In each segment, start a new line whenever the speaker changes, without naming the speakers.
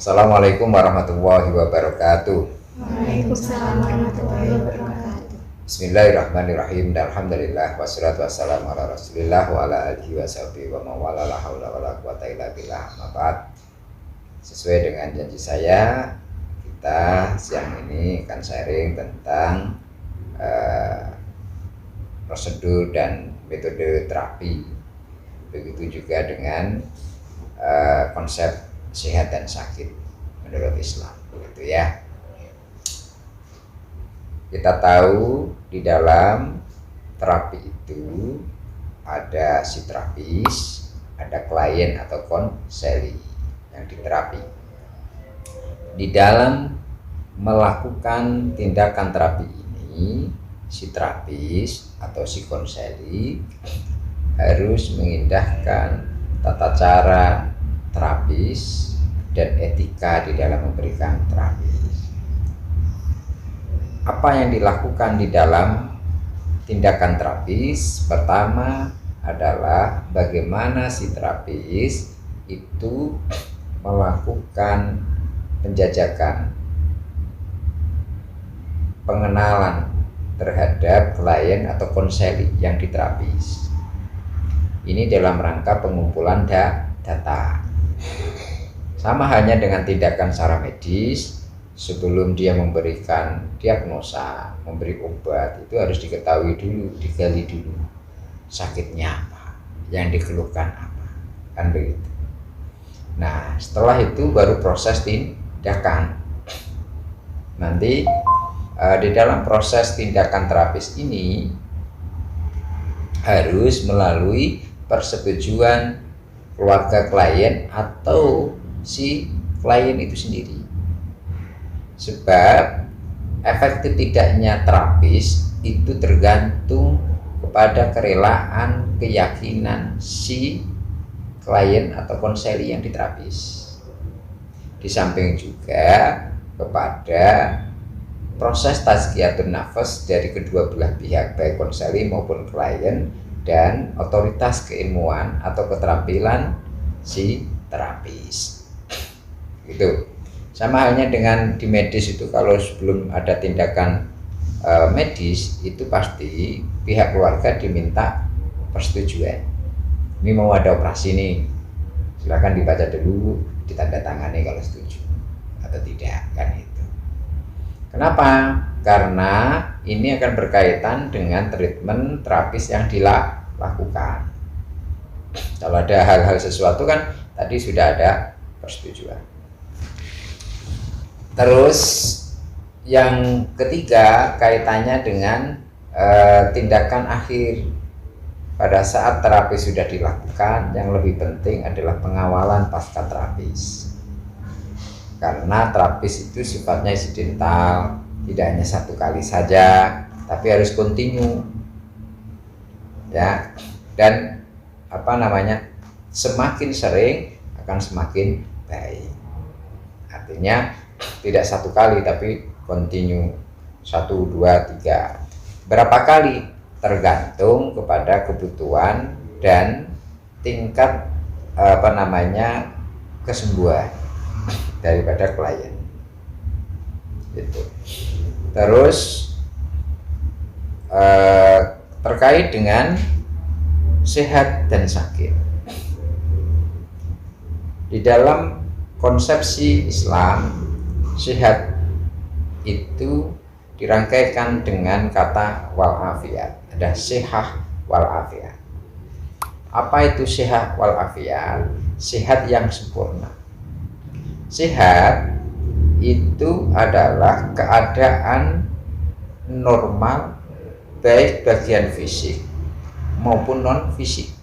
Assalamualaikum warahmatullahi wabarakatuh.
Waalaikumsalam warahmatullahi wabarakatuh.
Bismillahirrahmanirrahim. Alhamdulillah wassalatu wassalamu ala Rasulillah wa ala alihi washabihi wa mawala la haula wala quwata illa billah. Amma ba'd. Sesuai dengan janji saya, kita siang ini akan sharing tentang prosedur dan metode terapi. Begitu juga dengan konsep sehat dan sakit menurut Islam, gitu ya. Kita tahu di dalam terapi itu ada si terapis, ada klien atau konseli yang diterapi. Di dalam melakukan tindakan terapi ini, si terapis atau si konseli harus mengindahkan tata cara terapis dan etika di dalam memberikan terapi. Apa yang dilakukan di dalam tindakan terapis? Pertama adalah bagaimana si terapis itu melakukan penjajakan, pengenalan terhadap klien atau konseli yang diterapis. Ini dalam rangka pengumpulan data. Sama halnya dengan tindakan secara medis. Sebelum dia memberikan diagnosa, memberi obat, itu harus diketahui dulu, digali dulu sakitnya apa, yang dikeluhkan apa, kan begitu. Nah, setelah itu baru proses tindakan. Nanti di dalam proses tindakan terapis ini harus melalui persetujuan keluarga klien atau si klien itu sendiri. Sebab efektif tidaknya terapis itu tergantung kepada kerelaan, keyakinan si klien atau konseli yang diterapis. Di samping juga kepada proses tazkiyatun nafas dari kedua belah pihak, baik konseli maupun klien, dan otoritas keilmuan atau keterampilan si terapis. Gitu. Sama halnya dengan di medis itu, kalau sebelum ada tindakan medis itu pasti pihak keluarga diminta persetujuan. Ini mau ada operasi nih, silakan dibaca dulu, ditandatangani kalau setuju atau tidak, kan itu. Kenapa? Karena ini akan berkaitan dengan treatment terapis yang dilakukan. Kalau ada hal-hal sesuatu kan tadi sudah ada persetujuan. Terus yang ketiga kaitannya dengan tindakan akhir. Pada saat terapi sudah dilakukan, yang lebih penting adalah pengawalan pasca terapis. Karena terapis itu sifatnya insidental, tidak hanya satu kali saja, tapi harus kontinu. Ya, dan semakin sering akan semakin baik. Artinya tidak satu kali tapi kontinu 1, 2, 3. Berapa kali tergantung kepada kebutuhan dan tingkat kesembuhan daripada klien. Gitu. Terus terkait dengan sehat dan sakit. Di dalam konsepsi Islam, sehat itu dirangkaikan dengan kata walafiat. Ada sehat walafiat. Apa itu sehat walafiat? Sehat yang sempurna. Sehat itu adalah keadaan normal baik bagian fisik maupun non fisik.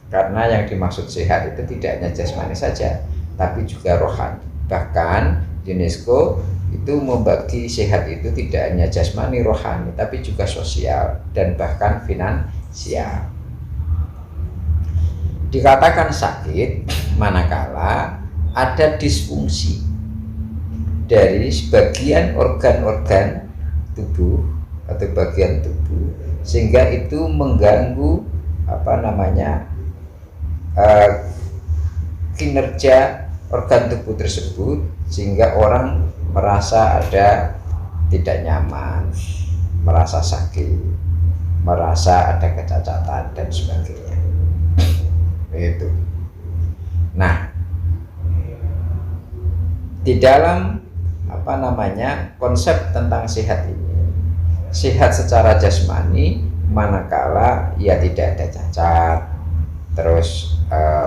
Karena yang dimaksud sehat itu tidak hanya jasmani saja, tapi juga rohani. Bahkan UNESCO itu membagi sehat itu tidak hanya jasmani, rohani, tapi juga sosial dan bahkan finansial. Dikatakan sakit manakala ada disfungsi dari sebagian organ-organ tubuh atau bagian tubuh, sehingga itu mengganggu kinerja organ tubuh tersebut sehingga orang merasa ada tidak nyaman, merasa sakit, merasa ada kecacatan dan sebagainya. Itu. Nah, di dalam konsep tentang sehat ini, sehat secara jasmani manakala ia tidak ada cacat, terus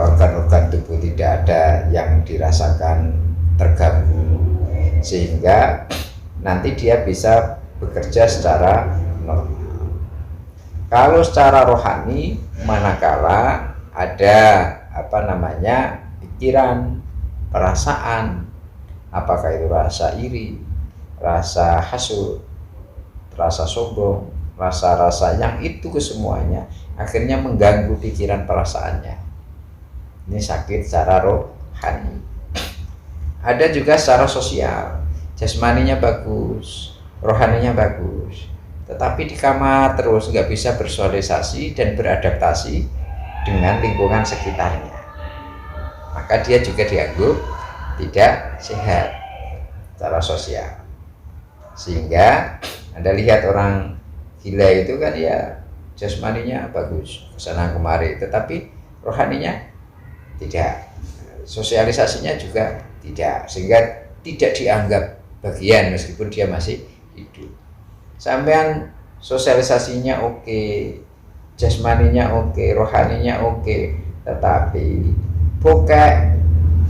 organ-organ tubuh tidak ada yang dirasakan terganggu, sehingga nanti dia bisa bekerja secara normal. Kalau secara rohani manakala ada pikiran, perasaan, apakah itu rasa iri, rasa hasud, rasa sombong, rasa-rasa yang itu kesemuanya akhirnya mengganggu pikiran perasaannya. Ini sakit secara rohani. Ada juga secara sosial, jasmaninya bagus, rohaninya bagus, tetapi di kamar terus nggak bisa bersosialisasi dan beradaptasi dengan lingkungan sekitarnya, maka dia juga dianggap tidak sehat secara sosial. Sehingga Anda lihat orang gila itu kan ya jasmaninya bagus, kesana kemari, tetapi rohaninya tidak, sosialisasinya juga tidak, sehingga tidak dianggap bagian meskipun dia masih hidup. Sampean sosialisasinya oke, jasmaninya oke, rohaninya oke, tetapi bokeh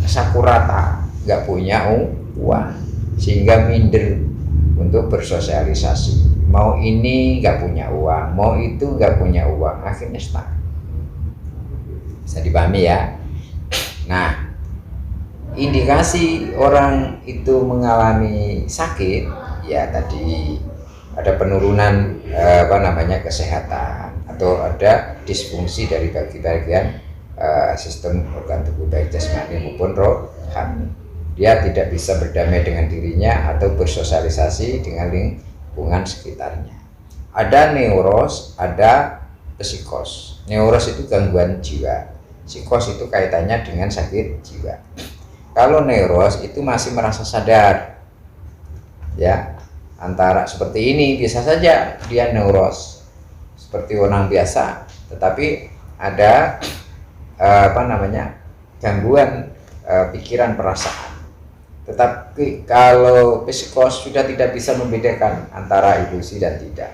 sakurata, nggak punya uang, sehingga minder untuk bersosialisasi. Mau ini nggak punya uang, mau itu nggak punya uang, akhirnya stuck. Bisa dipahami ya. Nah, indikasi orang itu mengalami sakit ya tadi ada penurunan kesehatan atau ada disfungsi dari bagian sistem organ tubuh baik jasmani maupun rohani. Dia tidak bisa berdamai dengan dirinya atau bersosialisasi dengan lingkungan sekitarnya. Ada neuros, ada psikos. Neuros itu gangguan jiwa, psikos itu kaitannya dengan sakit jiwa. Kalau neuros itu masih merasa sadar, ya, antara seperti ini bisa saja dia neuros seperti orang biasa, tetapi ada gangguan pikiran perasaan. Tetapi kalau psikos sudah tidak bisa membedakan antara ilusi dan tidak,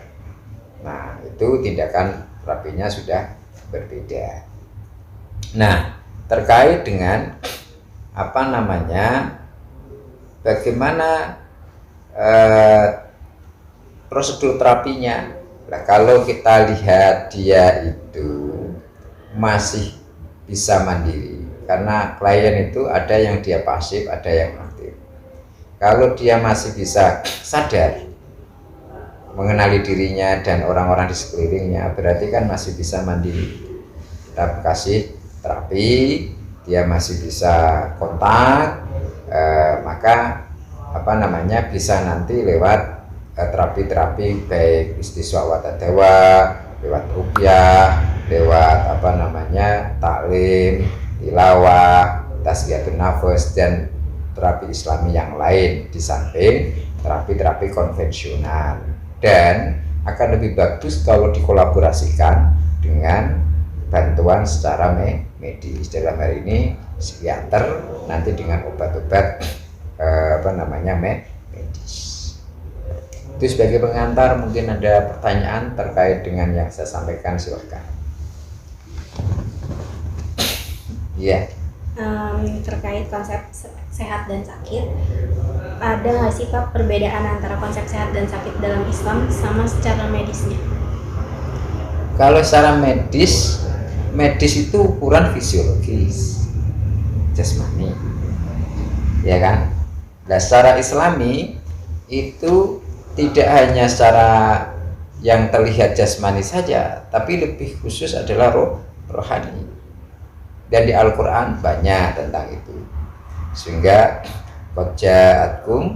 nah itu tindakan terapinya sudah berbeda. Nah, terkait dengan bagaimana prosedur terapinya. Nah, kalau kita lihat dia itu masih bisa mandiri, karena klien itu ada yang dia pasif, ada yang aktif. Kalau dia masih bisa sadar mengenali dirinya dan orang-orang di sekelilingnya, berarti kan masih bisa mandiri. Kita kasih terapi, dia masih bisa kontak, maka bisa nanti lewat terapi-terapi baik istiswa watadewa, lewat ruqyah, lewat taklim, tilawah, tasghiyatun nafas, dan terapi islami yang lain di samping terapi-terapi konvensional. Dan akan lebih bagus kalau dikolaborasikan dengan bantuan secara medis, dalam hal ini psikiater, nanti dengan obat-obat medis. Itu sebagai pengantar. Mungkin ada pertanyaan terkait dengan yang saya sampaikan, silahkan. Iya.
Terkait konsep sehat dan sakit, ada nggak sih Pak perbedaan antara konsep sehat dan sakit dalam Islam sama secara medisnya?
Kalau secara medis itu ukuran fisiologis, jasmani, ya kan? Nah, secara Islami itu tidak hanya secara yang terlihat jasmani saja, tapi lebih khusus adalah rohani. Dan di Al-Quran banyak tentang itu, sehingga qad ja'atkum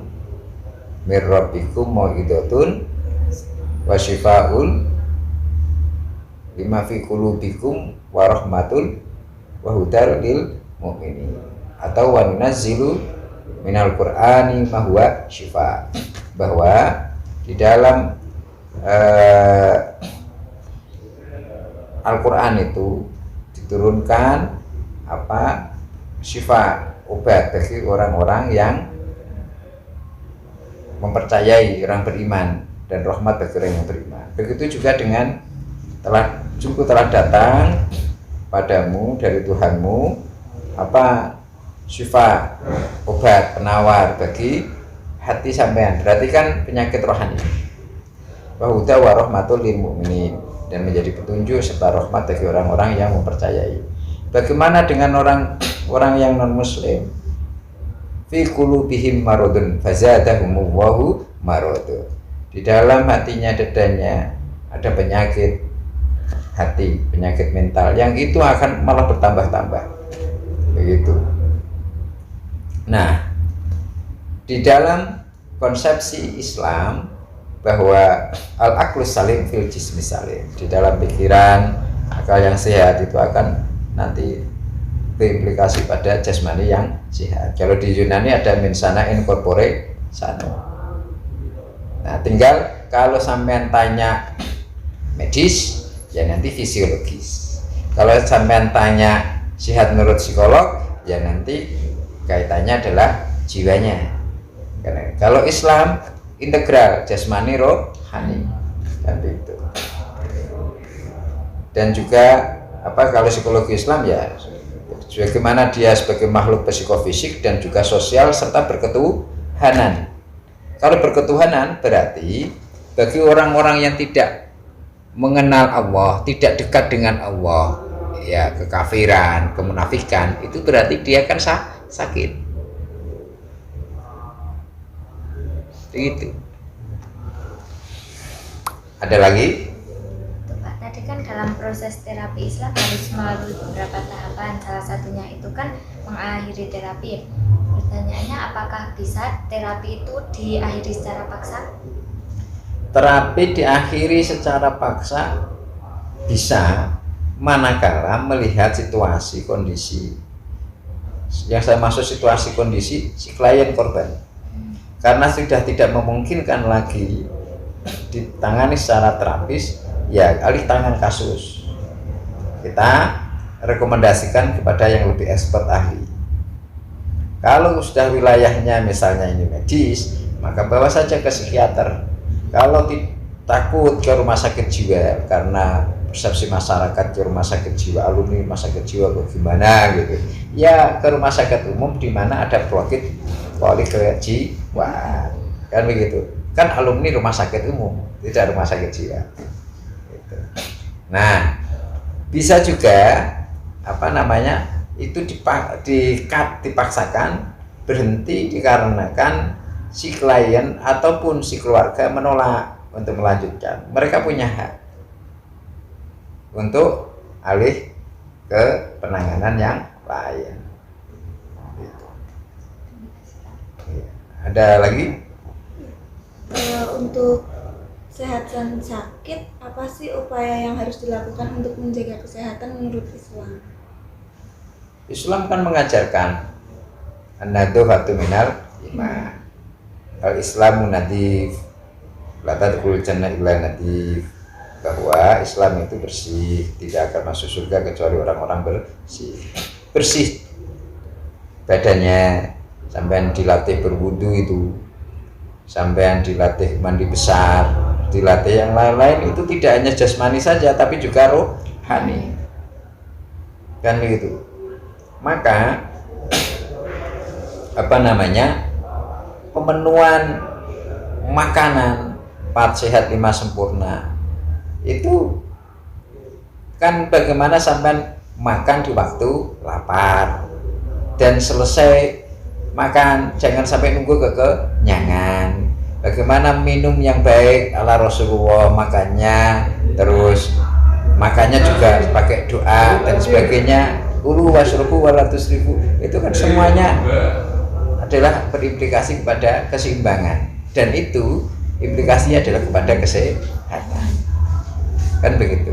mir rabbikum mau'izatun wa syifaa'un lima fi qulubikum wa rahmatul wa hudar lil mu'minin. atau wa nunazzilu minal qur'ani ma huwa syifa, bahwa di dalam Al-Qur'an itu diturunkan syifa, obat bagi orang-orang yang mempercayai, orang beriman, dan rahmat bagi orang yang beriman. Begitu juga dengan telah datang padamu dari Tuhanmu syifa, obat penawar bagi hati sampean. Berarti kan penyakit rohani. Wa huda wa rahmatul lil mu'minin, dan menjadi petunjuk serta rahmat bagi orang-orang yang mempercayai. Bagaimana dengan orang yang non muslim? Fi qulubihim maradun fazadahumullahu maradun. Di dalam hatinya, dadanya ada penyakit hati, penyakit mental, yang itu akan malah bertambah-tambah. Begitu. Nah, di dalam konsepsi Islam bahwa al-aqlus salim fil jismi salim, di dalam pikiran, akal yang sehat itu akan nanti berimplikasi pada jasmani yang sehat. Kalau di Yunani ada min sana in corpore sano. Nah, tinggal kalau sampean tanya medis, ya nanti fisiologis. Kalau sampean tanya sehat menurut psikolog, ya nanti kaitannya adalah jiwanya. Karena kalau Islam integral, jasmani rohani, kan itu. Dan juga kalau psikologi Islam ya bagaimana dia sebagai makhluk psikofisik dan juga sosial serta berketuhanan. Kalau berketuhanan berarti bagi orang-orang yang tidak mengenal Allah, tidak dekat dengan Allah, ya kekafiran, kemunafikan, itu berarti dia kan sakit. Begitu. Ada lagi?
Pak, tadi kan dalam proses terapi Islam harus melalui beberapa tahapan. Salah satunya itu kan mengakhiri terapi. Pertanyaannya, apakah bisa terapi itu diakhiri secara paksa?
Terapi diakhiri secara paksa bisa, manakala melihat situasi kondisi. Yang saya maksud situasi kondisi si klien korban, karena sudah tidak memungkinkan lagi ditangani secara terapis, ya alih tangan kasus kita rekomendasikan kepada yang lebih expert ahli. Kalau sudah wilayahnya misalnya ini medis, maka bawa saja ke psikiater. Kalau takut ke rumah sakit jiwa karena persepsi masyarakat ke rumah sakit jiwa, alumni rumah sakit jiwa bagaimana gitu, ya ke rumah sakit umum di mana ada jiwa, kan begitu. Kan alumni rumah sakit umum, tidak rumah sakit jiwa gitu. Nah, bisa juga itu dipaksakan berhenti dikarenakan si klien ataupun si keluarga menolak untuk melanjutkan. Mereka punya hak untuk alih ke penanganan yang lain. Ada lagi?
Untuk sehat dan sakit, apa sih upaya yang harus dilakukan untuk menjaga kesehatan menurut Islam?
Islam kan mengajarkan an-nadhafatu minal iman. Al-Islamu nadhif, la tadkhulul jannah illa nadhif, bahwa Islam itu bersih, tidak akan masuk surga kecuali orang-orang bersih badannya. Sampean dilatih berwudu itu, sampean dilatih mandi besar, dilatih yang lain-lain, itu tidak hanya jasmani saja tapi juga rohani, kan begitu. Maka pemenuhan makanan 4 sehat 5 sempurna itu kan bagaimana sampean makan di waktu lapar dan selesai makan, jangan sampai nunggu kekenyangan. Bagaimana minum yang baik ala Rasulullah, makannya terus makannya juga pakai doa dan sebagainya. Ulu wasrubu walatusrifu, itu kan semuanya adalah berimplikasi kepada keseimbangan, dan itu implikasinya adalah kepada kesehatan, kan begitu.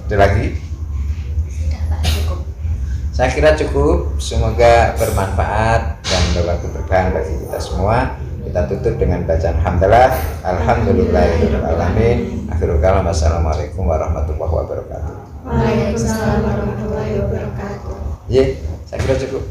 Ada lagi?
Sudah Pak.
Saya kira cukup, semoga bermanfaat dan berlaku berkah bagi kita semua. Kita tutup dengan bacaan hamdalah, alhamdulillahirobbilalamin. Akhirul kalam, assalamualaikum warahmatullahi wabarakatuh.
Waalaikumsalam warahmatullahi wabarakatuh.
Iya, saya kira cukup.